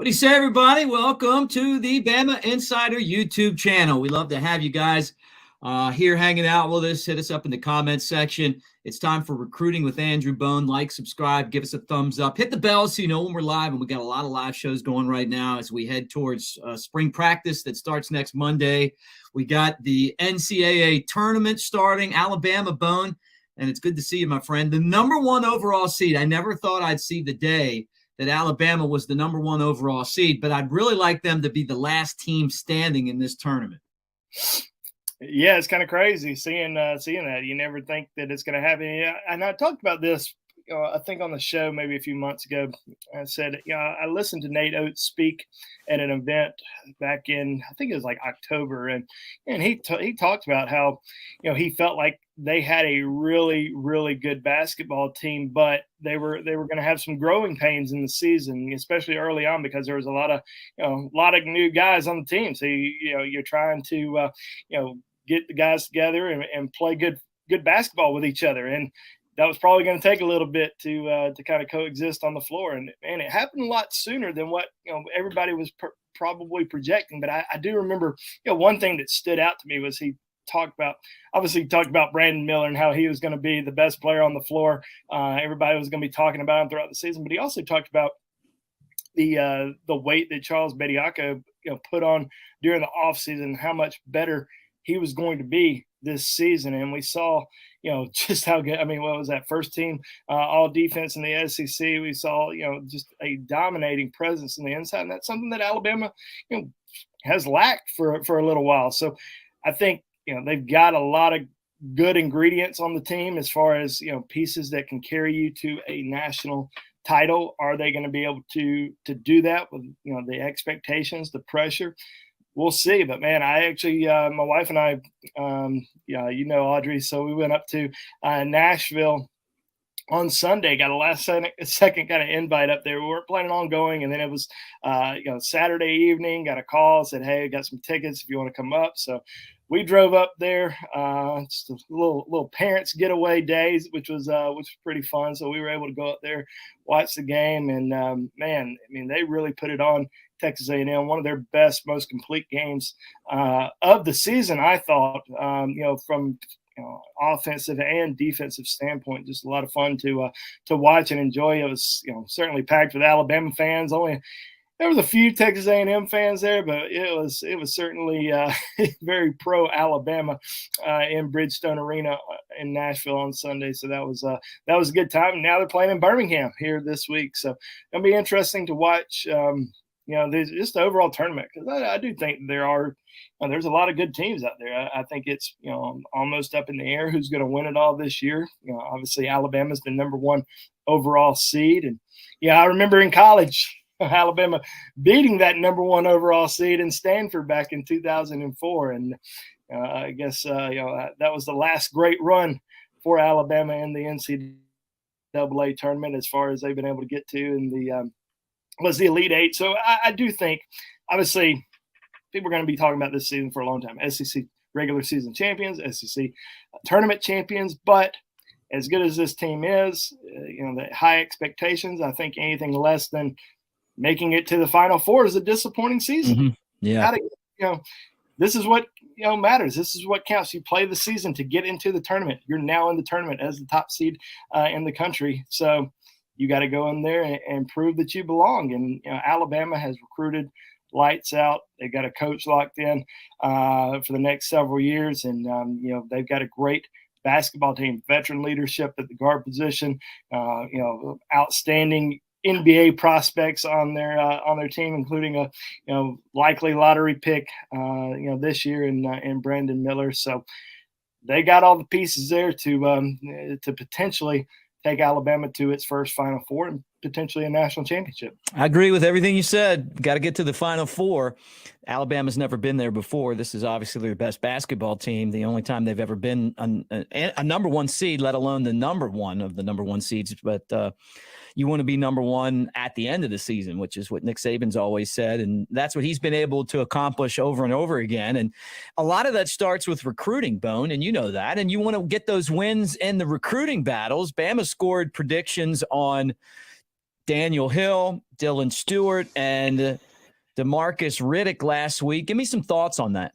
What do you say, everybody? Welcome to the BamaInsider YouTube channel. We love to have you guys here hanging out with us. Hit us up in the comments section. It's time for Recruiting with Andrew Bone. Like, subscribe, give us a thumbs up. Hit the bell so you know when we're live. And we got a lot of live shows going right now as we head towards spring practice that starts next Monday. We got the NCAA tournament starting, Alabama, Bone. And it's good to see you, my friend. The #1 overall seed. I never thought I'd see the day that Alabama was the #1 overall seed, but I'd really like them to be the last team standing in this tournament. Yeah, it's kind of crazy seeing that. You never think that it's going to happen. Yeah, and I talked about this, I think on the show maybe a few months ago. I said, I listened to Nate Oates speak at an event back in, I think it was like October, and he talked about how, he felt like they had a really, really good basketball team, but they were going to have some growing pains in the season, especially early on, because there was a lot of new guys on the team. So you're trying to get the guys together and play good basketball with each other, and that was probably going to take a little bit to kind of coexist on the floor, and it happened a lot sooner than what everybody was probably projecting. But I do remember one thing that stood out to me was he talked about Brandon Miller and how he was going to be the best player on the floor. Everybody was going to be talking about him throughout the season, but he also talked about the weight that Charles Bediako put on during the offseason, how much better he was going to be this season. And we saw just how good. I mean, what was that, first team all defense in the SEC? We saw just a dominating presence in the inside, and that's something that Alabama has lacked for a little while. So I think they've got a lot of good ingredients on the team as far as pieces that can carry you to a national title. Are they going to be able to do that with the expectations, the pressure? We'll see. But man, I actually, my wife and I, Audrey, so we went up to Nashville on Sunday, got a last second kind of invite up there. We weren't planning on going, and then it was Saturday evening, got a call, said, hey, got some tickets if you want to come up. So we drove up there, just a little parents getaway days, which was pretty fun. So we were able to go up there, watch the game, and man, I mean, they really put it on. Texas A&M, one of their best, most complete games of the season, I thought. From offensive and defensive standpoint, just a lot of fun to watch and enjoy. It was certainly packed with Alabama fans. There was a few Texas A&M fans there, but it was certainly very pro Alabama in Bridgestone Arena in Nashville on Sunday. So that was a good time. And now they're playing in Birmingham here this week, so it'll be interesting to watch. Just the overall tournament, because I do think there's a lot of good teams out there. I think it's almost up in the air who's going to win it all this year. Obviously Alabama's the #1 overall seed, and I remember in college Alabama beating that #1 overall seed in Stanford back in 2004, and I guess that was the last great run for Alabama in the NCAA tournament as far as they've been able to get to in the was the Elite Eight. So I do think, obviously, people are going to be talking about this season for a long time. SEC regular season champions, SEC tournament champions. But as good as this team is, the high expectations, I think anything less than making it to the Final Four is a disappointing season. Mm-hmm. Yeah. This is what matters. This is what counts. You play the season to get into the tournament. You're now in the tournament as the top seed in the country. So you got to go in there and prove that you belong. And Alabama has recruited lights out. They got a coach locked in for the next several years, and they've got a great basketball team, veteran leadership at the guard position, outstanding NBA prospects on their team, including a likely lottery pick this year in Brandon Miller. So they got all the pieces there to potentially take Alabama to its first Final Four and potentially a national championship. I agree with everything you said. Got to get to the Final Four. Alabama's never been there before. This is obviously their best basketball team. The only time they've ever been a #1 seed, let alone the #1 of the #1 seeds. But you want to be #1 at the end of the season, which is what Nick Saban's always said. And that's what he's been able to accomplish over and over again. And a lot of that starts with recruiting, Bone, and you know that. And you want to get those wins in the recruiting battles. Bama scored predictions on Daniel Hill, Dylan Stewart, and Demarcus Riddick last week. Give me some thoughts on that.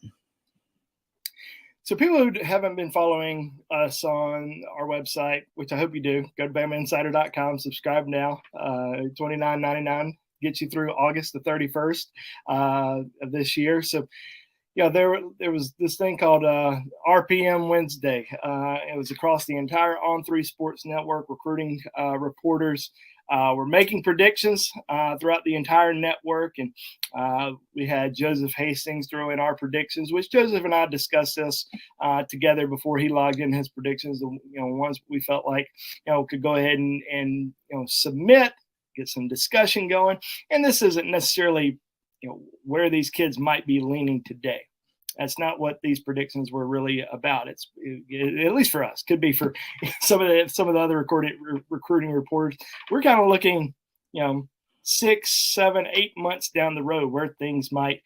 So people who haven't been following us on our website, which I hope you do, go to BamaInsider.com, subscribe now. $29.99 gets you through August the 31st of this year. So, there was this thing called RPM Wednesday. It was across the entire On3 Sports Network. Recruiting reporters were making predictions throughout the entire network, and we had Joseph Hastings throw in our predictions, which Joseph and I discussed this together before he logged in his predictions. Ones we felt like could go ahead and submit, get some discussion going. And this isn't necessarily where these kids might be leaning today. That's not what these predictions were really about. It's at least for us, could be for some of the other recruiting reporters. We're kind of looking, 6, 7, 8 months down the road where things might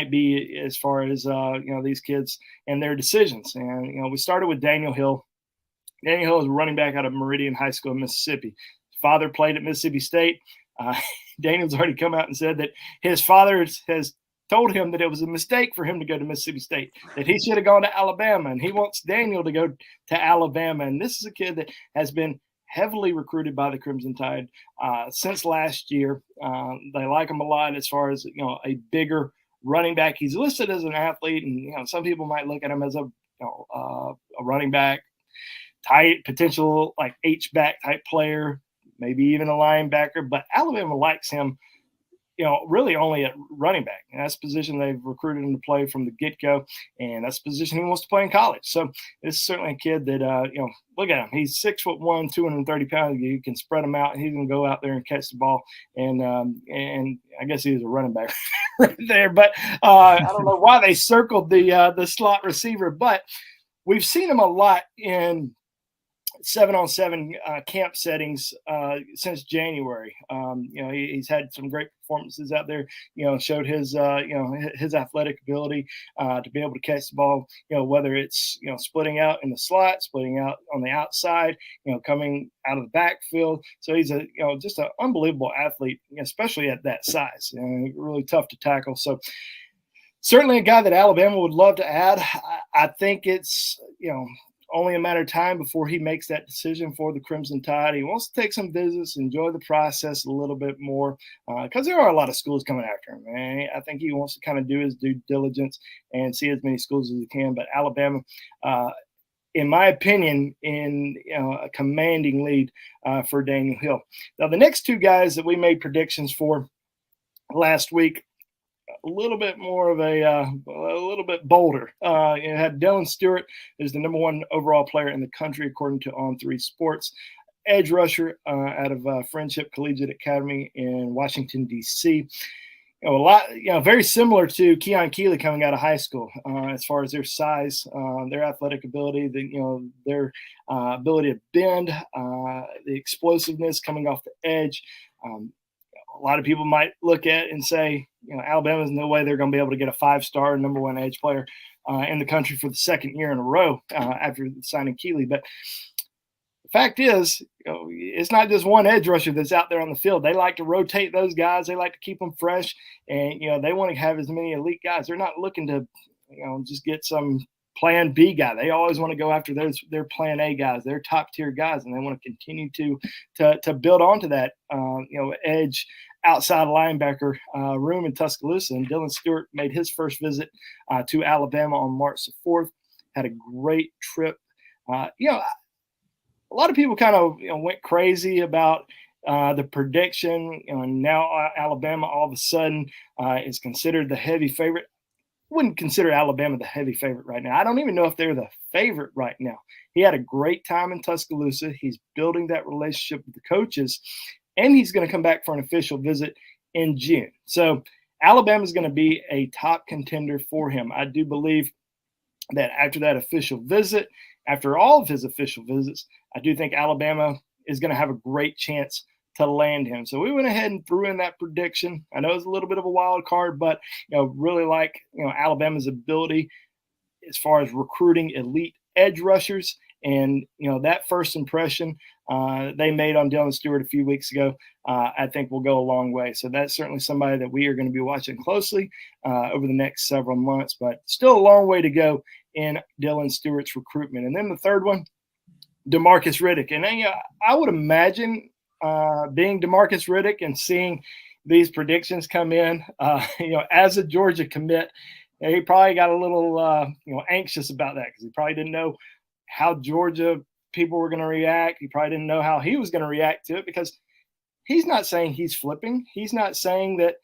be as far as these kids and their decisions. And we started with Daniel Hill. Daniel Hill is a running back out of Meridian High School in Mississippi. His father played at Mississippi State. Daniel's already come out and said that his father has told him that it was a mistake for him to go to Mississippi State, that he should have gone to Alabama, and he wants Daniel to go to Alabama. And this is a kid that has been heavily recruited by the Crimson Tide since last year. They like him a lot as far as a bigger running back. He's listed as an athlete, and some people might look at him as a running back type, potential like H-back type player, maybe even a linebacker, but Alabama likes him, really only at running back. And that's the position they've recruited him to play from the get-go, and that's the position he wants to play in college. So this is certainly a kid that, look at him. He's 6'1", 230 pounds. You can spread him out, and he's going to go out there and catch the ball. And I guess he was a running back right there. But I don't know why they circled the slot receiver, but we've seen him a lot in 7-on-7 camp settings since January. He's had some great performances out there. Showed his his athletic ability to be able to catch the ball. Whether it's splitting out in the slot, splitting out on the outside, coming out of the backfield. So he's just an unbelievable athlete, especially at that size. Really tough to tackle. So certainly a guy that Alabama would love to add. I think it's only a matter of time before he makes that decision for the Crimson Tide. He wants to take some visits, enjoy the process a little bit more, because there are a lot of schools coming after him. And I think he wants to kind of do his due diligence and see as many schools as he can. But Alabama, in my opinion, in a commanding lead for Daniel Hill. Now, the next two guys that we made predictions for last week, a little bit more of a little bit bolder. It had Dylan Stewart, who's the number 1 overall player in the country, according to On3 Sports, edge rusher out of Friendship Collegiate Academy in Washington, D.C. Very similar to Keon Keeley coming out of high school as far as their size, their athletic ability, their ability to bend, the explosiveness coming off the edge. A lot of people might look at and say, Alabama's no way they're going to be able to get a 5-star number 1 edge player in the country for the second year in a row after signing Keeley. But the fact is, it's not just one edge rusher that's out there on the field. They like to rotate those guys. They like to keep them fresh, and they want to have as many elite guys. They're not looking to, just get some plan B guy. They always want to go after their plan A guys, their top tier guys, and they want to continue to build onto that edge outside linebacker room in Tuscaloosa. And Dylan Stewart made his first visit to Alabama on March the 4th. Had a great trip. A lot of people kind of went crazy about the prediction. Now Alabama all of a sudden is considered the heavy favorite. Wouldn't consider Alabama the heavy favorite right now. I don't even know if they're the favorite right now. He had a great time in Tuscaloosa. He's building that relationship with the coaches, and he's going to come back for an official visit in June. So Alabama is going to be a top contender for him. I do believe that after that official visit, after all of his official visits, I do think Alabama is going to have a great chance to land him. So we went ahead and threw in that prediction. I know it's a little bit of a wild card, but really like Alabama's ability as far as recruiting elite edge rushers And, that first impression they made on Dylan Stewart a few weeks ago, I think will go a long way. So that's certainly somebody that we are going to be watching closely over the next several months, but still a long way to go in Dylan Stewart's recruitment. And then the third one, Demarcus Riddick. And I would imagine being Demarcus Riddick and seeing these predictions come in, as a Georgia commit, he probably got a little, anxious about that because he probably didn't know how Georgia people were going to react. He probably didn't know how he was going to react to it because he's not saying he's flipping. He's not saying that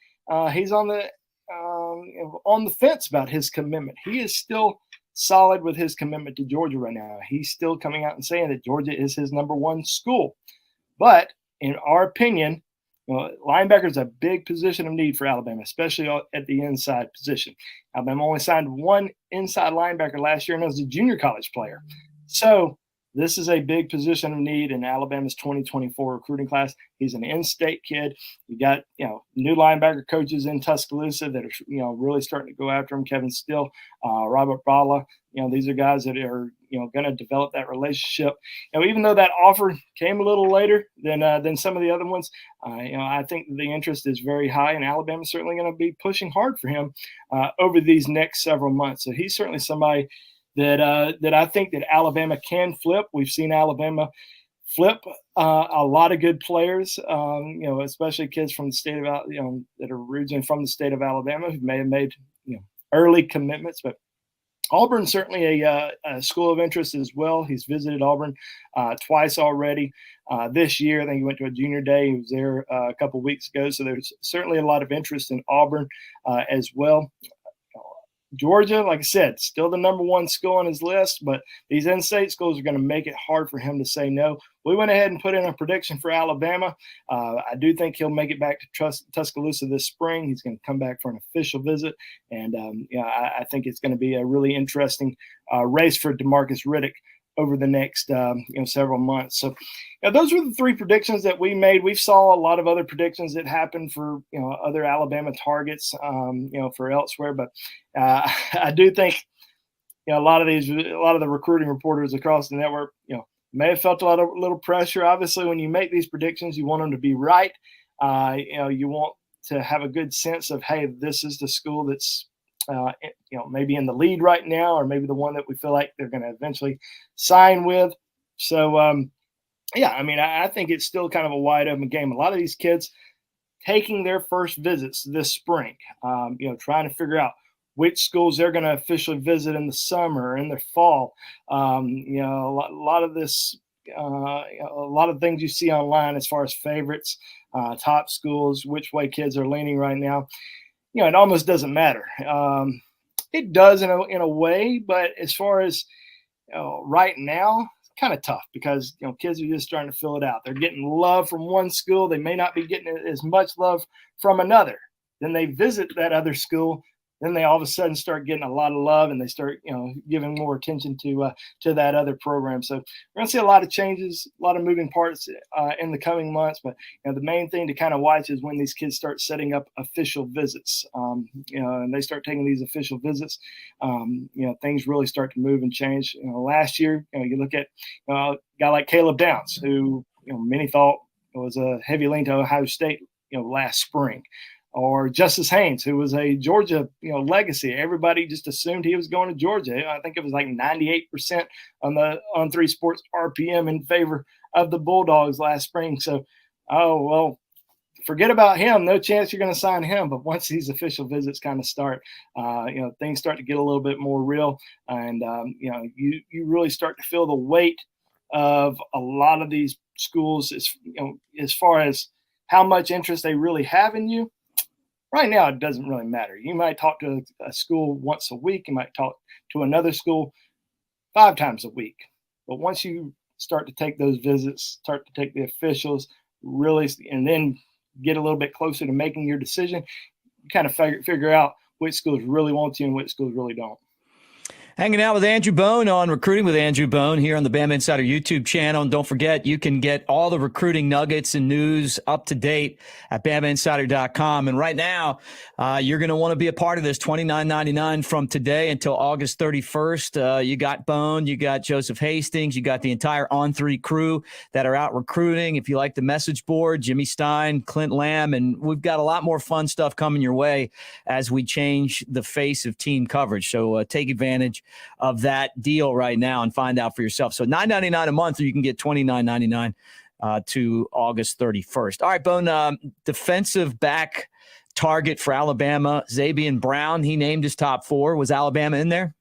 he's on the fence about his commitment. He is still solid with his commitment to Georgia right now. He's still coming out and saying that Georgia is his number one school. But in our opinion, linebacker is a big position of need for Alabama, especially at the inside position. Alabama only signed one inside linebacker last year, and it was a junior college player. So this is a big position of need in Alabama's 2024 recruiting class. He's an in-state kid. You got, new linebacker coaches in Tuscaloosa that are, really starting to go after him. Kevin Still, Robert Bala. These are guys that are, going to develop that relationship. Even though that offer came a little later than some of the other ones, I think the interest is very high, and Alabama's certainly going to be pushing hard for him over these next several months. So he's certainly somebody that I think that Alabama can flip. We've seen Alabama flip a lot of good players, especially kids from the state of, that are originally from the state of Alabama who may have made, early commitments. But Auburn's certainly a school of interest as well. He's visited Auburn twice already this year. I think he went to a junior day. He was there a couple of weeks ago. So there's certainly a lot of interest in Auburn as well. Georgia, like I said, still the number one school on his list, but these in-state schools are going to make it hard for him to say no. We went ahead and put in a prediction for Alabama. I do think he'll make it back to Tuscaloosa this spring. He's going to come back for an official visit, and I think it's going to be a really interesting race for Demarcus Riddick over the next several months. So those were the three predictions that we made. We saw a lot of other predictions that happened for other Alabama targets for elsewhere, but I do think a lot of the recruiting reporters across the network may have felt a little pressure. Obviously, when you make these predictions, you want them to be right. You want to have a good sense of, hey, this is the school that's maybe in the lead right now, or maybe the one that we feel like they're going to eventually sign with. So, I think it's still kind of a wide open game. A lot of these kids taking their first visits this spring, trying to figure out which schools they're going to officially visit in the summer, in the fall. A lot of this, a lot of things you see online as far as favorites, top schools, which way kids are leaning right now. It almost doesn't matter. It does in a way, but as far as right now, it's kind of tough because kids are just starting to fill it out. They're getting love from one school. They may not be getting as much love from another. Then they visit that other school. Then they all of a sudden start getting a lot of love, and they start giving more attention to that other program. So we're going to see a lot of changes, a lot of moving parts in the coming months. But the main thing to kind of watch is when these kids start setting up official visits. And they start taking these official visits. Things really start to move and change. Last year, you look at a guy like Caleb Downs, who many thought was a heavy lean to Ohio State last spring. Or Justice Haynes, who was a Georgia, legacy. Everybody just assumed he was going to Georgia. I think it was like 98% on 3 Sports RPM in favor of the Bulldogs last spring. So, forget about him. No chance you're going to sign him. But once these official visits kind of start, things start to get a little bit more real, and you really start to feel the weight of a lot of these schools as far as how much interest they really have in you. Right now, it doesn't really matter. You might talk to a school once a week. You might talk to another school 5 times a week. But once you start to take those visits, start to take the officials, really, and then get a little bit closer to making your decision, you kind of figure out which schools really want you and which schools really don't. Hanging out with Andrew Bone on Recruiting with Andrew Bone here on the Bama Insider YouTube channel. And don't forget, you can get all the recruiting nuggets and news up to date at BamaInsider.com. And right now, you're going to want to be a part of this. $29.99 from today until August 31st. You got Bone, you got Joseph Hastings, you got the entire On3 crew that are out recruiting. If you like the message board, Jimmy Stein, Clint Lamb, and we've got a lot more fun stuff coming your way as we change the face of team coverage. So take advantage of that deal right now and find out for yourself. So $9.99 a month, or you can get $29.99 to August 31st. All right, Bone, defensive back target for Alabama, Zabian Brown. He named his top four. Was Alabama in there?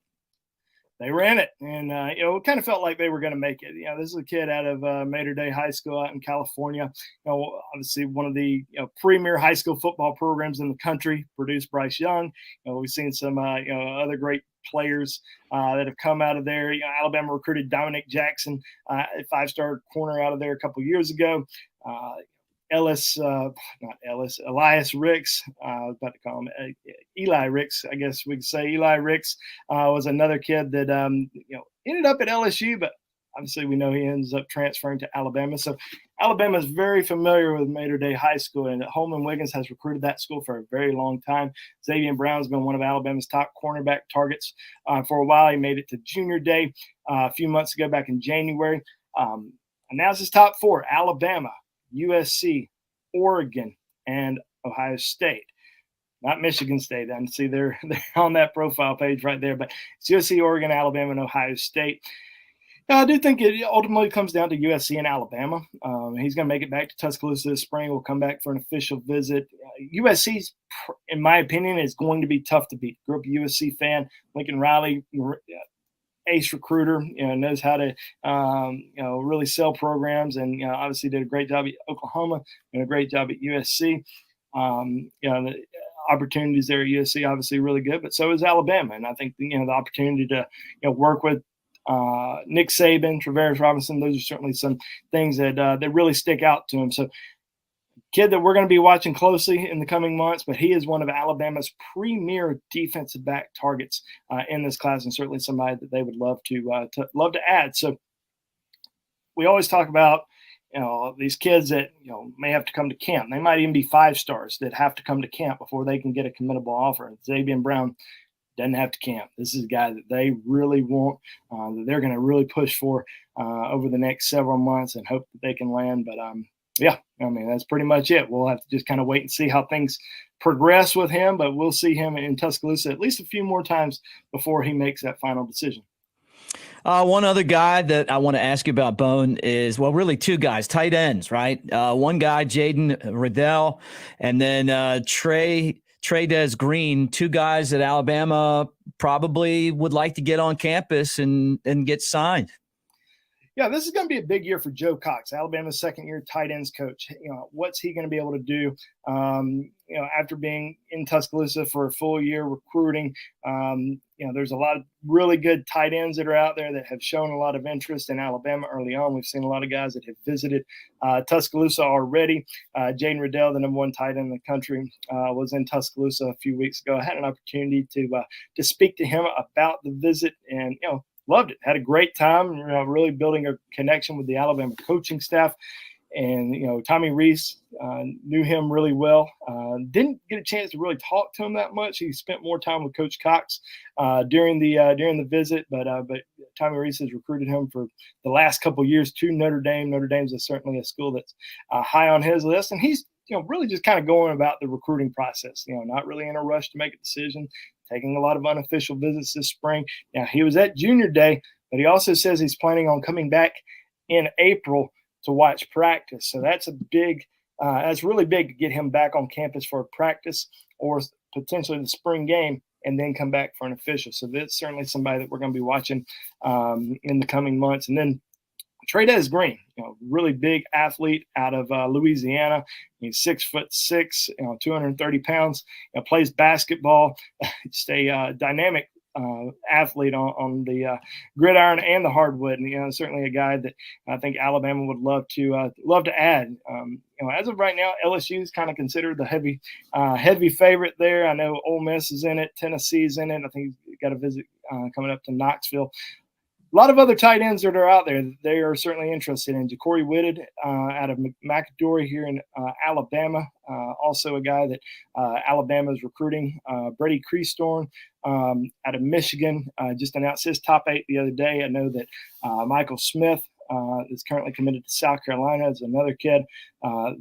They ran it, and it kind of felt like they were going to make it. This is a kid out of Mater Dei High School out in California. Obviously one of the premier high school football programs in the country. Produced Bryce Young. We've seen some other great players that have come out of there. Alabama recruited Dominic Jackson, a five-star corner out of there a couple years ago. Elias Ricks, I was about to call him Eli Ricks, I guess we could say. Eli Ricks was another kid that ended up at LSU, but obviously we know he ends up transferring to Alabama. So Alabama is very familiar with Mater Dei High School, and Holman Wiggins has recruited that school for a very long time. Zabian Brown's been one of Alabama's top cornerback targets for a while. He made it to junior day a few months ago, back in January. Announced his top four: Alabama, USC, Oregon, and Ohio State. Not Michigan State. I see they're on that profile page right there, but it's USC, Oregon, Alabama, and Ohio State. Now, I do think it ultimately comes down to USC and Alabama. He's going to make it back to Tuscaloosa this spring. We'll come back for an official visit. USC's, in my opinion, is going to be tough to beat. Grew up a USC fan. Lincoln Riley, ace recruiter, knows how to, really sell programs, and obviously did a great job at Oklahoma and a great job at USC. The opportunities there at USC obviously really good, but so is Alabama, and I think the opportunity to work with Nick Saban, Travaris Robinson, those are certainly some things that really stick out to him. So, kid that we're going to be watching closely in the coming months, but he is one of Alabama's premier defensive back targets in this class, and certainly somebody that they would love to add. So we always talk about these kids that may have to come to camp. They might even be 5 stars that have to come to camp before they can get a committable offer. And Zabian Brown doesn't have to camp. This is a guy that they really want, that they're going to really push for over the next several months, and hope that they can land. But yeah, that's pretty much it. We'll have to just kind of wait and see how things progress with him, but we'll see him in Tuscaloosa at least a few more times before he makes that final decision. One other guy that I want to ask you about, Bone, is, well, really two guys, tight ends, right? One guy, Jaden Riddell, and then Trey Green, two guys that Alabama probably would like to get on campus and get signed. Yeah, this is going to be a big year for Joe Cox, Alabama's second-year tight ends coach. What's he going to be able to do? After being in Tuscaloosa for a full year recruiting, there's a lot of really good tight ends that are out there that have shown a lot of interest in Alabama early on. We've seen a lot of guys that have visited Tuscaloosa already. Jaden Riddell, the number one tight end in the country, was in Tuscaloosa a few weeks ago. I had an opportunity to speak to him about the visit, and loved it. Had a great time. Really building a connection with the Alabama coaching staff. And, Tommy Reese knew him really well. Didn't get a chance to really talk to him that much. He spent more time with Coach Cox during the visit, but Tommy Reese has recruited him for the last couple of years to Notre Dame. Notre Dame's is certainly a school that's high on his list, and he's really just kind of going about the recruiting process. Not really in a rush to make a decision. Taking a lot of unofficial visits this spring. Now, he was at junior day, but he also says he's planning on coming back in April to watch practice. So that's that's really big to get him back on campus for a practice or potentially the spring game, and then come back for an official. So that's certainly somebody that we're going to be watching in the coming months. And then Trey Green, really big athlete out of Louisiana. He's 6'6", 230 pounds. Plays basketball. Just a dynamic athlete on the gridiron and the hardwood, and certainly a guy that I think Alabama would love to add. As of right now, LSU is kind of considered the heavy favorite there. I know Ole Miss is in it, Tennessee's in it. I think he's got a visit coming up to Knoxville. A lot of other tight ends that are out there they are certainly interested in. Ja'Cory Whitted out of McAdory here in Alabama, also a guy that Alabama is recruiting. Brady Creastorn out of Michigan just announced his top 8 the other day. I know that Michael Smith is currently committed to South Carolina as another kid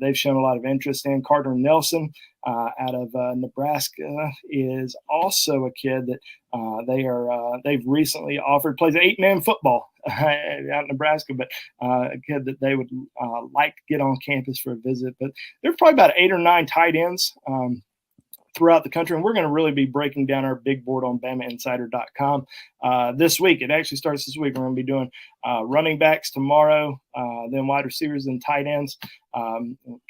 they've shown a lot of interest in. Carter Nelson out of Nebraska is also a kid that they've recently offered, plays 8-man football out in Nebraska, but a kid that they would like to get on campus for a visit. But there's probably about 8 or 9 tight ends throughout the country, and we're going to really be breaking down our big board on BamaInsider.com this week. It actually starts this week. We're going to be doing running backs tomorrow, then wide receivers and tight ends.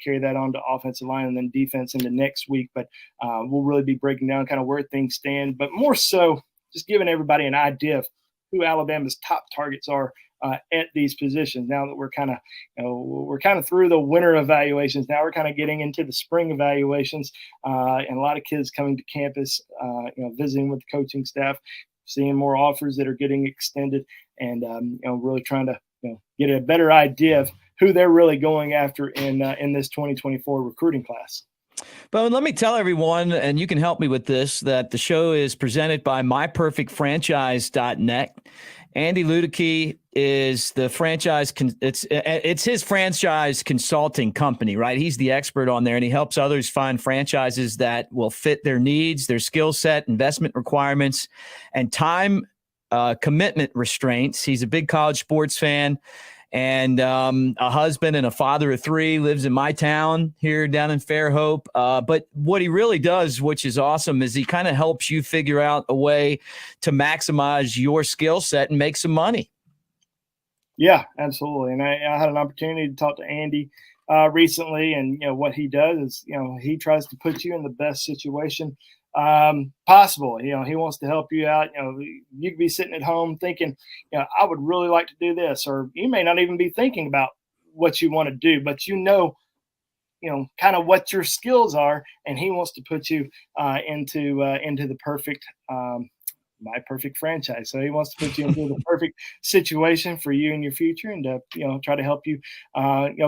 Carry that on to offensive line and then defense into next week. But we'll really be breaking down kind of where things stand, but more so just giving everybody an idea of who Alabama's top targets are at these positions. Now that we're kind of through the winter evaluations, now we're kind of getting into the spring evaluations, and a lot of kids coming to campus, visiting with the coaching staff, seeing more offers that are getting extended, and really trying to get a better idea of who they're really going after in this 2024 recruiting class. But let me tell everyone, and you can help me with this, that the show is presented by myperfectfranchise.net. Andy Ludicky is the franchise. It's his franchise consulting company, right? He's the expert on there, and he helps others find franchises that will fit their needs, their skill set, investment requirements, and time commitment restraints. He's a big college sports fan and a husband and a father of 3, lives in my town here down in Fairhope. But what he really does, which is awesome, is he kind of helps you figure out a way to maximize your skill set and make some money. Yeah, absolutely. And I had an opportunity to talk to Andy recently, and what he does is he tries to put you in the best situation possible. He wants to help you out. You could be sitting at home thinking, I would really like to do this, or you may not even be thinking about what you want to do, but kind of what your skills are, and he wants to put you into the perfect my perfect franchise. So he wants to put you into the perfect situation for you in your future, and try to help you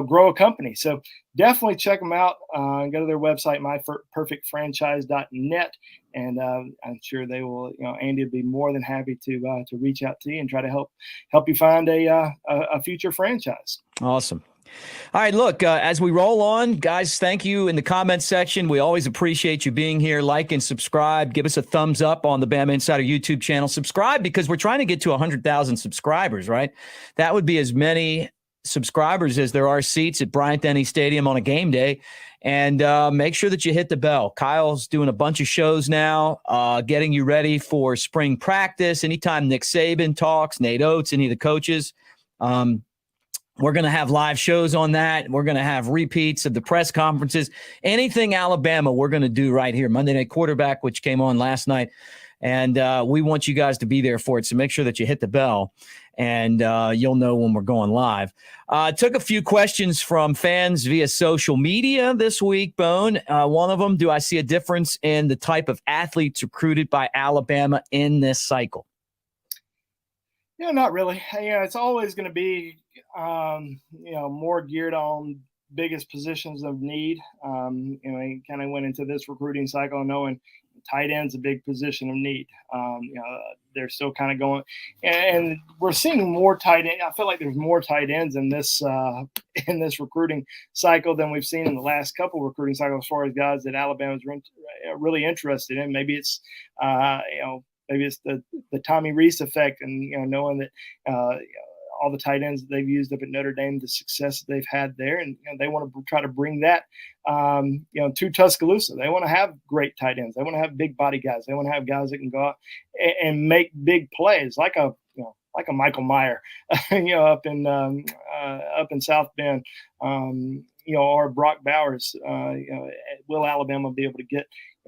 grow a company. So definitely check them out. Go to their website, myperfectfranchise.net, and I'm sure they will. Andy would be more than happy to reach out to you and try to help you find a future franchise. Awesome. All right, look, as we roll on, guys, thank you in the comments section. We always appreciate you being here. Like and subscribe. Give us a thumbs up on the Bama Insider YouTube channel. Subscribe because we're trying to get to 100,000 subscribers, right? That would be as many subscribers as there are seats at Bryant-Denny Stadium on a game day. And make sure that you hit the bell. Kyle's doing a bunch of shows now, getting you ready for spring practice. Anytime Nick Saban talks, Nate Oates, any of the coaches, we're going to have live shows on that. We're going to have repeats of the press conferences. Anything Alabama, we're going to do right here. Monday Night Quarterback, which came on last night. And we want you guys to be there for it. So make sure that you hit the bell, and you'll know when we're going live. Took a few questions from fans via social media this week, Bone. One of them, do I see a difference in the type of athletes recruited by Alabama in this cycle? Not really. It's always going to be, more geared on biggest positions of need. He kind of went into this recruiting cycle knowing tight end's a big position of need. They're still kind of going, and we're seeing more tight end. I feel like there's more tight ends in this recruiting cycle than we've seen in the last couple recruiting cycles as far as guys that Alabama's really interested in. Maybe it's maybe it's the Tommy Rees effect, and knowing that all the tight ends that they've used up at Notre Dame, the success that they've had there, and they want to try to bring that to Tuscaloosa. They want to have great tight ends. They want to have big body guys. They want to have guys that can go out and make big plays, like a Michael Meyer, up in South Bend, or Brock Bowers. Will Alabama be able to get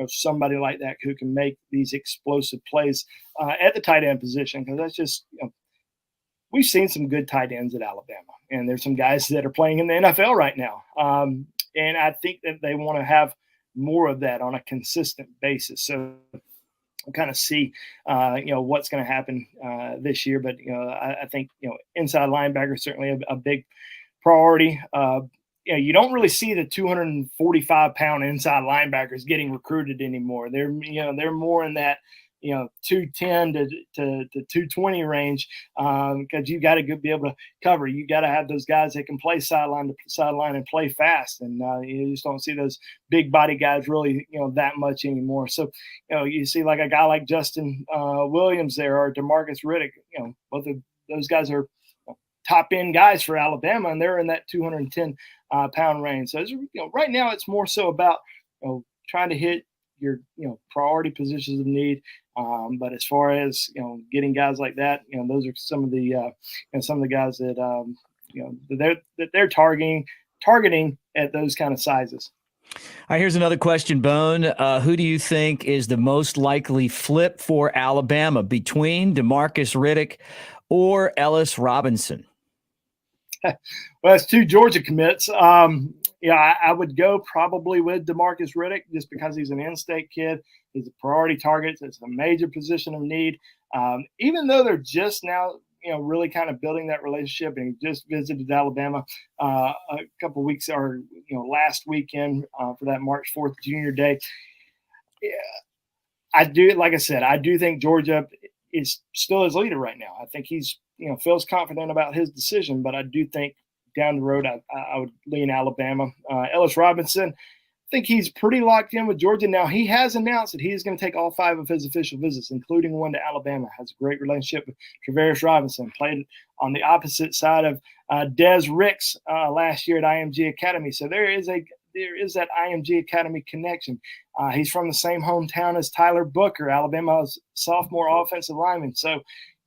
somebody like that who can make these explosive plays at the tight end position, because that's just we've seen some good tight ends at Alabama, and there's some guys that are playing in the NFL right now. And I think that they want to have more of that on a consistent basis. So we'll kind of see, what's going to happen this year. But, I think, inside linebacker is certainly a big priority. You don't really see the 245-pound inside linebackers getting recruited anymore. They're more in that, 210 to 220 range, because you got to be able to cover. You got to have those guys that can play sideline to sideline and play fast, and you just don't see those big body guys really that much anymore. So you see like a guy like Justin Williams there, or Demarcus Riddick. Both of those guys are top end guys for Alabama, and they're in that 210 pound range. So right now it's more so about trying to hit your priority positions of need. But as far as getting guys like that, those are some of the guys that that they're targeting at those kind of sizes. All right, here's another question, Bone. Who do you think is the most likely flip for Alabama between Demarcus Riddick or Ellis Robinson? Well, it's two Georgia commits. I would go probably with Demarcus Riddick, just because he's an in-state kid. He's a priority target. It's a major position of need. Even though they're just now, really kind of building that relationship, and he just visited Alabama a couple weeks or last weekend for that March 4th Junior Day. Yeah, I do think Georgia is still his leader right now. I think he's feels confident about his decision, but I do think down the road I would lean Alabama. Ellis Robinson, I think he's pretty locked in with Georgia now. He has announced that he's going to take all 5 of his official visits, including one to Alabama. Has a great relationship with Travaris Robinson. Played on the opposite side of Des Ricks last year at IMG Academy. So there is that IMG Academy connection. He's from the same hometown as Tyler Booker, Alabama's sophomore offensive lineman. So,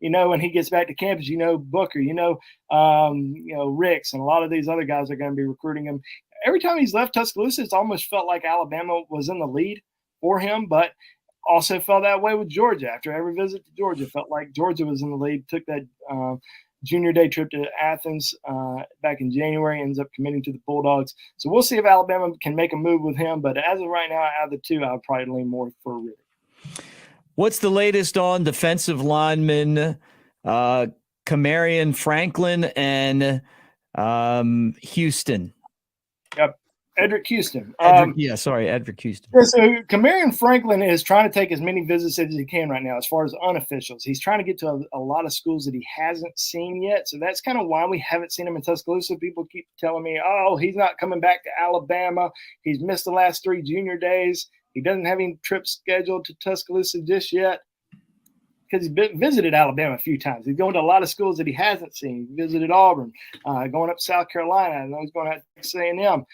when he gets back to campus, Booker, Ricks, and a lot of these other guys are going to be recruiting him. Every time he's left Tuscaloosa, it's almost felt like Alabama was in the lead for him, but also felt that way with Georgia. After every visit to Georgia, felt like Georgia was in the lead. Took that junior day trip to Athens back in January, ends up committing to the Bulldogs. So we'll see if Alabama can make a move with him, but as of right now, out of the two, I would probably lean more for Riddick. What's the latest on defensive linemen Camarion Franklin and Houston? Yep, Edric Houston. Edric Houston. Yeah, so Camarion Franklin is trying to take as many visits as he can right now as far as unofficials. He's trying to get to a lot of schools that he hasn't seen yet. So that's kind of why we haven't seen him in Tuscaloosa. People keep telling me, he's not coming back to Alabama. He's missed the last 3 junior days. He doesn't have any trips scheduled to Tuscaloosa just yet, because he's visited Alabama a few times. He's going to a lot of schools that he hasn't seen. He visited Auburn, going up South Carolina. I know he's going to Texas A&M,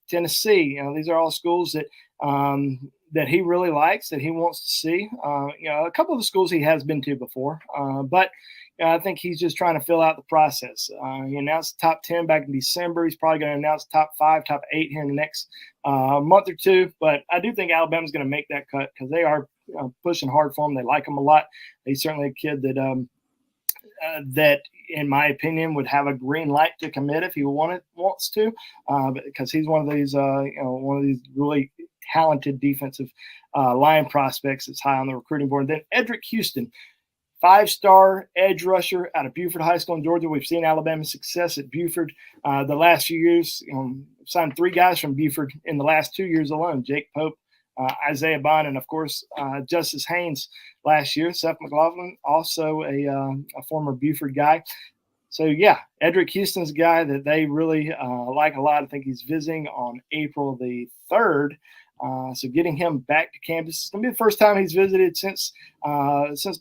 Tennessee. These are all schools that he really likes, that he wants to see. A couple of the schools he has been to before, but I think he's just trying to fill out the process. He announced the top 10 back in December. He's probably going to announce top 5, top 8 here in the next month or two. But I do think Alabama's going to make that cut, because they are pushing hard for him. They like him a lot. He's certainly a kid that, in my opinion, would have a green light to commit if he wants to, because he's one of these really talented defensive line prospects that's high on the recruiting board. And then Edric Houston, 5-star edge rusher out of Buford High School in Georgia. We've seen Alabama's success at Buford the last few years. Signed 3 guys from Buford in the last 2 years alone: Jake Pope, Isaiah Bond, and of course Justice Haynes last year. Seth McLaughlin, also a former Buford guy. So yeah, Edric Houston's a guy that they really like a lot. I think he's visiting on April the 3rd. So getting him back to campus is going to be the first time he's visited since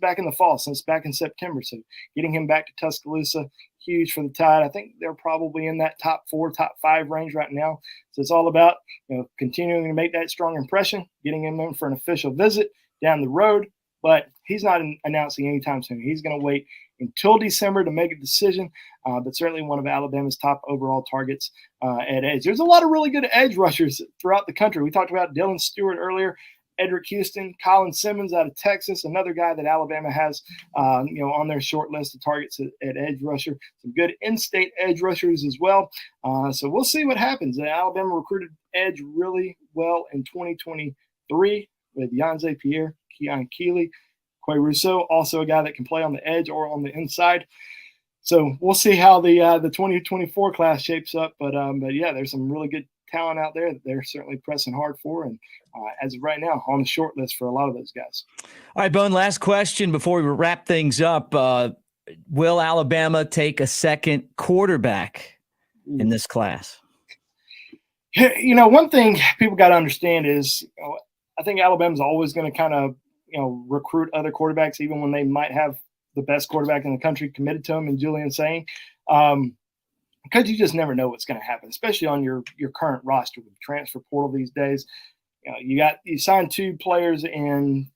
back in the fall, since back in September. So getting him back to Tuscaloosa, huge for the Tide. I think they're probably in that top 4, top 5 range right now. So it's all about continuing to make that strong impression, getting him in for an official visit down the road. but he's not announcing anytime soon. He's going to wait until December to make a decision, but certainly one of Alabama's top overall targets at edge. There's a lot of really good edge rushers throughout the country. We talked about Dylan Stewart earlier, Edric Houston, Colin Simmons out of Texas, another guy that Alabama has, on their short list of targets at edge rusher. Some good in-state edge rushers as well. So we'll see what happens. Alabama recruited edge really well in 2023 with Yanze Pierre, Keon Keeley, Quay Rousseau, also a guy that can play on the edge or on the inside. So we'll see how the 2024 class shapes up. But yeah, there's some really good talent out there that they're certainly pressing hard for. And as of right now, on the short list for a lot of those guys. All right, Bone, last question before we wrap things up. Will Alabama take a second quarterback in this class? One thing people got to understand is I think Alabama's always going to kind of recruit other quarterbacks, even when they might have the best quarterback in the country committed to them in Julian Sain, because you just never know what's going to happen, especially on your current roster with the transfer portal these days. You signed 2 players in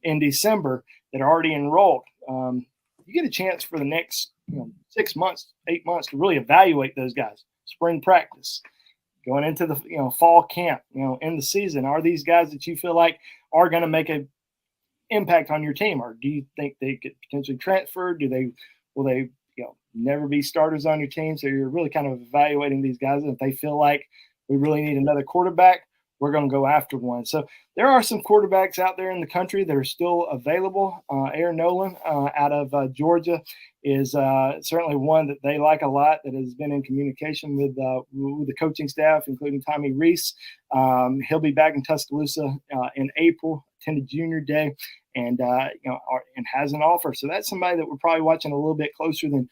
December that are already enrolled. You get a chance for the next 6 months, 8 months to really evaluate those guys. Spring practice, going into the fall camp, in the season. Are these guys that you feel like are going to make an impact on your team, or do you think they could potentially transfer? Will they never be starters on your team? So you're really kind of evaluating these guys, and if they feel like we really need another quarterback, we're going to go after one. So there are some quarterbacks out there in the country that are still available. Aaron Nolan out of Georgia is certainly one that they like a lot, that has been in communication with the coaching staff, including Tommy Reese. He'll be back in Tuscaloosa in April, attended Junior Day, and and has an offer. So that's somebody that we're probably watching a little bit closer than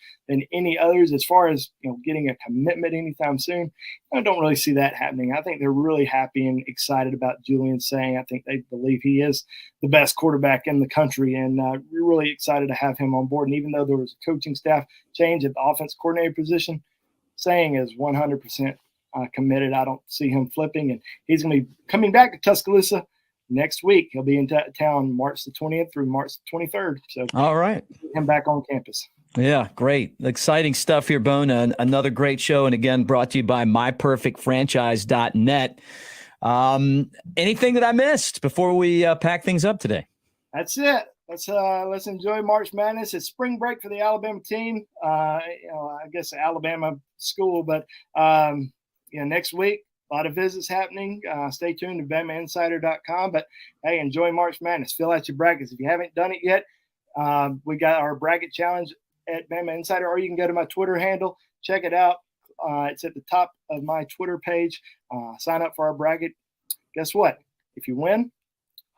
any others. As far as getting a commitment anytime soon, I don't really see that happening. I think they're really happy and excited about Julian Sain. I think they believe he is the best quarterback in the country, and we're really excited to have him on board. And even though there was a coaching staff change at the offense coordinator position, Sain is 100% committed. I don't see him flipping, and he's going to be coming back to Tuscaloosa next week. He'll be in town March the 20th through March the 23rd. So all right, him back on campus. Yeah, great. Exciting stuff here, Bone. Another great show. And again, brought to you by myperfectfranchise.net. Anything that I missed before we pack things up today? That's it. Let's enjoy March Madness. It's spring break for the Alabama team. I guess Alabama school, but next week, a lot of visits happening. Stay tuned to BamaInsider.com. But, hey, enjoy March Madness. Fill out your brackets. If you haven't done it yet, we got our bracket challenge at Bama Insider, or you can go to my Twitter handle. Check it out. It's at the top of my Twitter page. Sign up for our bracket. Guess what? If you win,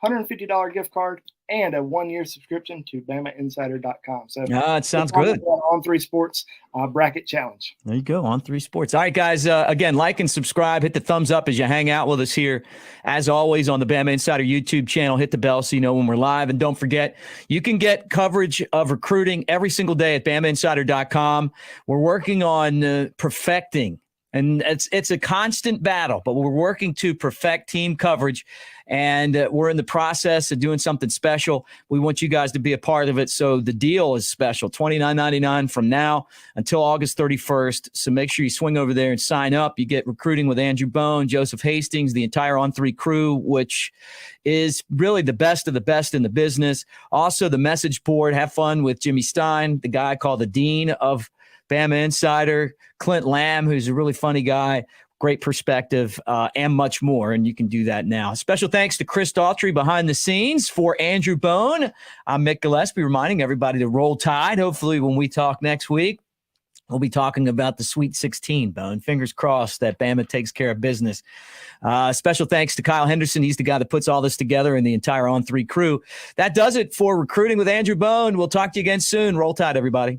$150 gift card and a 1-year subscription to BamaInsider.com. So it sounds good. On 3 Sports bracket challenge. There you go, On 3 Sports. All right, guys. Again, like and subscribe. Hit the thumbs up as you hang out with us here. As always, on the Bama Insider YouTube channel, hit the bell so you know when we're live. And don't forget, you can get coverage of recruiting every single day at BamaInsider.com. We're working on perfecting. And it's a constant battle, but we're working to perfect team coverage, and we're in the process of doing something special. We want you guys to be a part of it, so the deal is special, $29.99 from now until August 31st. So make sure you swing over there and sign up. You get recruiting with Andrew Bone, Joseph Hastings, the entire On3 crew, which is really the best of the best in the business. Also, the message board. Have fun with Jimmy Stein, the guy called the Dean of Bama Insider, Clint Lamb, who's a really funny guy, great perspective, and much more. And you can do that now. Special thanks to Chris Daughtry behind the scenes. For Andrew Bone, I'm Mick Gillispie, reminding everybody to roll tide. Hopefully when we talk next week, we'll be talking about the Sweet 16, Bone. Fingers crossed that Bama takes care of business. Special thanks to Kyle Henderson. He's the guy that puts all this together, and the entire On3 crew. That does it for Recruiting with Andrew Bone. We'll talk to you again soon. Roll tide, everybody.